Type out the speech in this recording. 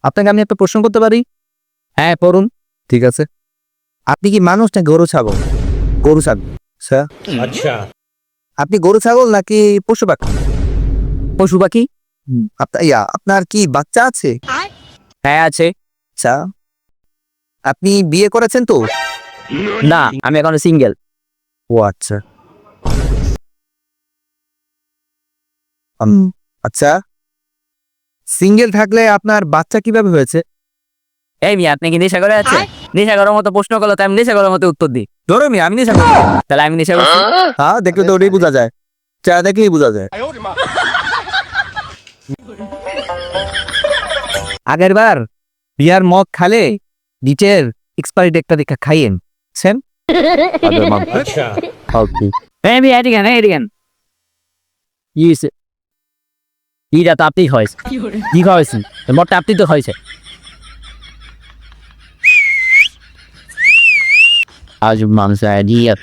আপনাকে আমি একটা প্রশ্ন করতে পারি? হ্যাঁ পড়ুন। ঠিক আছে। আপনি কি মানুষ না গরু ছাগল? গরু ছাগল। স্যার अच्छा আপনি গরু ছাগল নাকি পশু পাখি? পশু পাখি। আপনার কি বাচ্চা আছে? হ্যাঁ আছে। আচ্ছা, আপনি বিয়ে করেছেন তো? না, আমি এখনো সিঙ্গেল। ও আচ্ছা। আচ্ছা, সিঙ্গেল থাকলে আপনার বাচ্চা কিভাবে হয়েছে? এই মিয়া, আপনি কি নেশা করে আছেন? নেশা করার মতো প্রশ্ন করলো, তাই আমি নেশা করার মতো উত্তর দিই। ধরো মিয়া, আমি নেশা করি। তাহলে আমি নেশা করছি? হ্যাঁ, দেখলে তো ওটাই বোঝা যায়। চেহারা দেখলেই বোঝা যায়। আগের বার বিয়ার মগ খালে নিচের এক্সপায়ারি ডেটটা দেখে খাইয়েন সেন। अच्छा এই মিয়া, এদিকে না, এদিকে না। ইটা তো আপনি হয়েছে। কি খাওয়াইছেন? মরটা আপনি তো হয়েছে। আজ মানুষ আইডিয়া